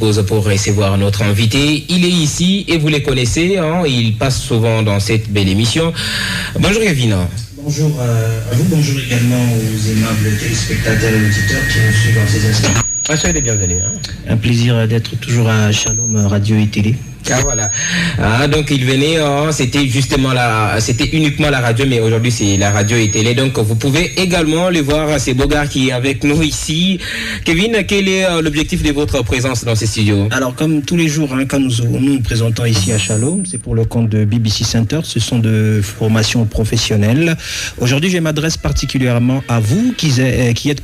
Pour recevoir notre invité. Il est ici et vous les connaissez, hein, il passe souvent dans cette belle émission. Bonjour Kevin. Bonjour à vous, bonjour également aux aimables téléspectateurs et auditeurs qui nous suivent en ces instants. Soyez les bienvenus. Hein. Un plaisir d'être toujours à Shalom Radio et Télé. Ah voilà. Ah, donc il venait, c'était justement c'était uniquement la radio, mais aujourd'hui c'est la radio et télé. Donc vous pouvez également le voir, c'est Bogart qui est avec nous ici. Kevin, quel est l'objectif de votre présence dans ces studios? Alors comme tous les jours, quand nous présentons ici à Shalom, c'est pour le compte de BBC Center, ce sont de formations professionnelles. Aujourd'hui, je m'adresse particulièrement à vous qui êtes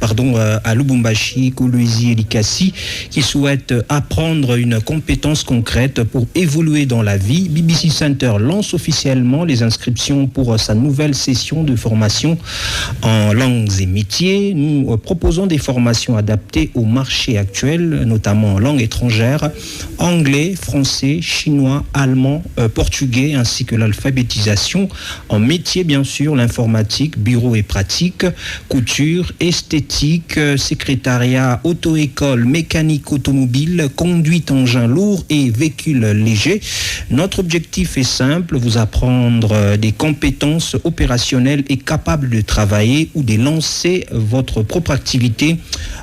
à Lubumbashi, Kolwezi et Likasi, qui souhaitent apprendre une compétence concrète pour évoluer dans la vie. BBC Center lance officiellement les inscriptions pour sa nouvelle session de formation en langues et métiers. Nous proposons des formations adaptées au marché actuel, notamment en langues étrangères, anglais, français, chinois, allemand, portugais, ainsi que l'alphabétisation. En métier, bien sûr, l'informatique, bureau et pratique, couture, esthétique, secrétariat, auto-école, mécanique automobile, conduite engin lourd et véhicule léger. Notre objectif est simple, vous apprendre des compétences opérationnelles et capables de travailler ou de lancer votre propre activité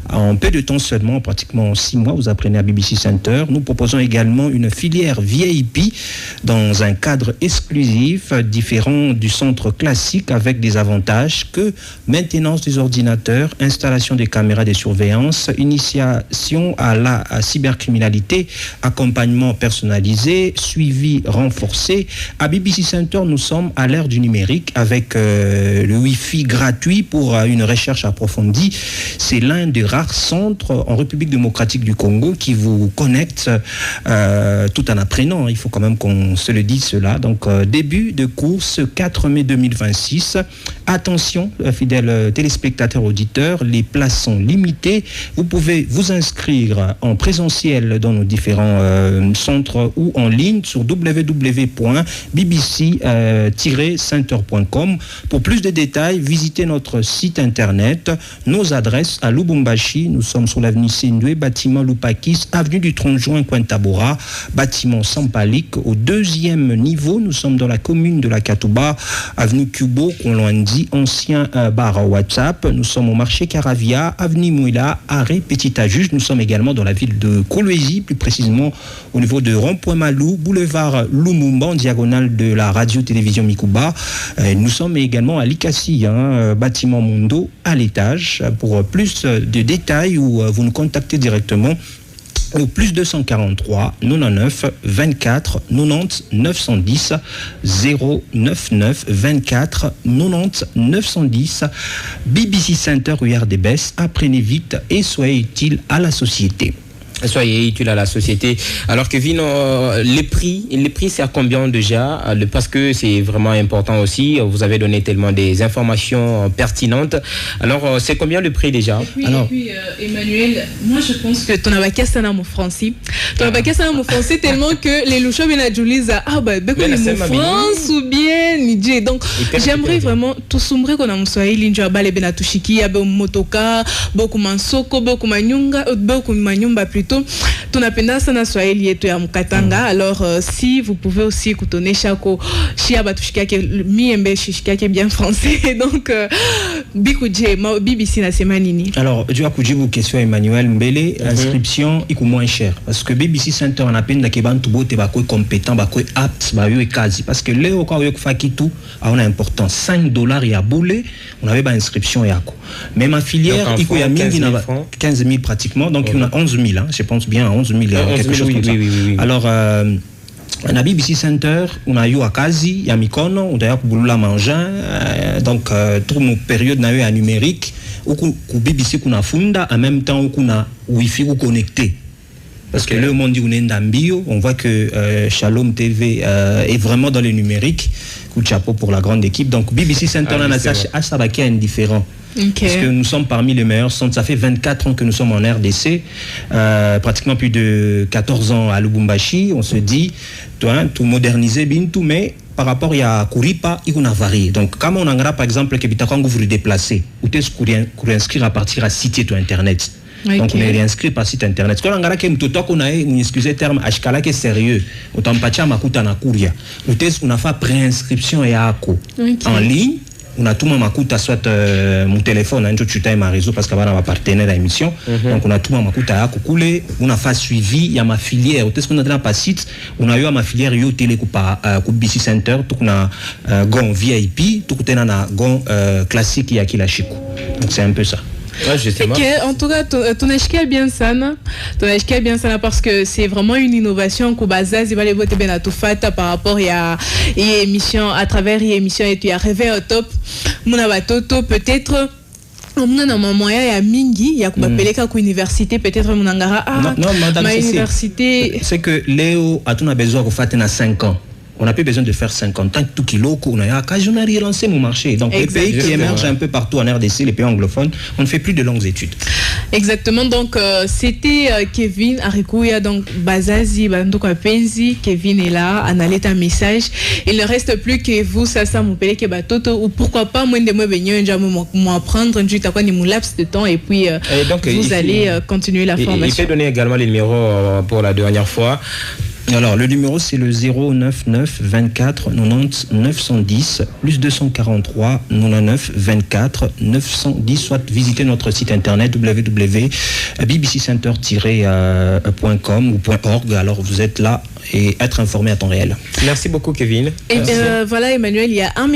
en peu de temps seulement, pratiquement 6 mois, vous apprenez à BBC Center. Nous proposons également une filière VIP dans un cadre exclusif, différent du centre classique, avec des avantages que maintenance des ordinateurs, installation des caméras de surveillance, initiation à la cybercriminalité, accompagnement personnalisé, suivi renforcé. À BBC Center, nous sommes à l'ère du numérique avec le Wi-Fi gratuit pour une recherche approfondie. C'est l'un des rares centres en République démocratique du Congo qui vous connecte tout en apprenant. Il faut quand même qu'on se le dise cela. Donc, début de course 4 mai 2026. Attention, fidèles téléspectateurs auditeurs, les places sont limitées. Vous pouvez vous inscrire en présentiel dans nos différents centres ou en ligne sur www.bbc-center.com. Pour plus de détails, visitez notre site internet. Nos adresses à Lubumbashi, nous sommes sur l'avenue Sendwe, bâtiment Lupakis, avenue du 30 juin, Cointabora, bâtiment Sampalik. Au 2e niveau, nous sommes dans la commune de la Katouba, avenue Kubo, Konloandi, ancien bar WhatsApp. Nous sommes au marché Caravia, avenue Mouila, arrêt Petit Ajuge. Nous sommes également dans la ville de Kolwezi, plus précisément au niveau de Rond-Point Malou, boulevard Lumumba, en diagonale de la radio-télévision Mikuba. Nous sommes également à Likasi, bâtiment Mondo, à l'étage. Pour plus de détails, ou vous nous contactez directement au plus 243 99 24 90 910 099 24 90 910. BBC Center URDBS, apprenez vite et soyez utile à la société. Soyez utile à la société. Alors Kevin, les prix c'est à combien déjà? Parce que c'est vraiment important aussi. Vous avez donné tellement des informations pertinentes. Alors c'est combien le prix déjà? Et puis Emmanuel, moi je pense que ton abakia c'est mon français. Ton abakia c'est mon français tellement que les louchos bien à Julisa France ou bien Niger. Donc j'aimerais vraiment tout sombrer qu'on a mon Swahili ndio abale bena tushiki abe motoka beaucoup mansoko beaucoup manyunga beaucoup manyumba plutôt. Tunapenda sana Swahili yetu ya Mkatanga. Alors si vous pouvez aussi écouter Chako Chia batushikake miembe shishikake bien français. Donc bikuje BBC na sema nini? Alors je vais kujibu question Emmanuel Mbele. Inscription iko moins cher parce que BBC Center anapenda ke bantu bote bako compétent bako apte ba yo kazi parce que leo kwa yo kufa kitu aona important $5 ya boule on avait ba inscription yako. Mais ma filière iko ya mingi na 15 000 pratiquement donc on a 11 000 je pense bien 11 000 quelque chose comme ça. Oui. Alors na BBC Center una yo akazi ya mikono utaya kubulula mangin donc toute nos période na yo ya numérique ou ku BBC kuna funda en même temps kuna wifi ou connecté. Parce que le monde dit on voit que Shalom TV est vraiment dans le numérique. Coup de chapeau pour la grande équipe. Donc BBC Center est indifférent. Parce que nous sommes parmi les meilleurs centres. Ça fait 24 ans que nous sommes en RDC, pratiquement plus de 14 ans à Lubumbashi. On se dit, tout moderniser, tout, mais par rapport à Kuripa, il y a varié. Donc, comme on a par exemple, que vous vous déplacez, ou tu inscrire à partir à site ou internet. Okay. Donc, on est réinscrit par site internet. Quand on a excusez terme, Ashkala qui est sérieux. Autant pas de makuta na kuria. On a fait préinscription et ACO en ligne. On a tout mon makuta soit mon téléphone, un jour tu t'as ma réseau parce qu'on a un partenaire à l'émission. Donc on a tout mon makuta à couler. On a fait suivi. Il y a ma filière. Au qu'on a dans pas site, on a eu ma filière yo télé coupa BC Center. Tout on a gon VIP. Tout on a gon classique y a qui la chico. Donc c'est un peu ça. Ouais, justement. Okay, en tout cas, ton acheté bien ça, parce que c'est vraiment une innovation qu'au Bazazi il va les voter bien à tout fait par rapport à émission à travers l'émission et tu arrivé au top. Mon abatoto peut-être. On a un moyen il y a mingi il y a peleka ku université peut-être mon angara ma université c'est que Léo a tout a besoin de faire 5 ans. On n'a plus besoin de faire 50 ans, tout kilo, on a relancé mon marché. Donc, les pays qui émergent un peu partout en RDC, les pays anglophones, on ne fait plus de longues études. Exactement. Donc, c'était Kevin Arikouya, donc Bazazi, donc Penzi. Kevin est là, on a laissé un message. Il ne reste plus que vous, ça, mon père, qui est toto, ou pourquoi pas, moi, de moi, m'apprendre, juste à quoi, mon laps de temps, et puis donc, vous allez continuer la formation. Il peut donner également les numéros pour la dernière fois. Alors, le numéro, c'est le 099 24 90 910 plus 243 99 24 910. Soit visiter notre site internet www.bbccenter-.com ou .org. Alors, vous êtes là et être informé à temps réel. Merci beaucoup, Kevin. Et voilà, Emmanuel, il y a un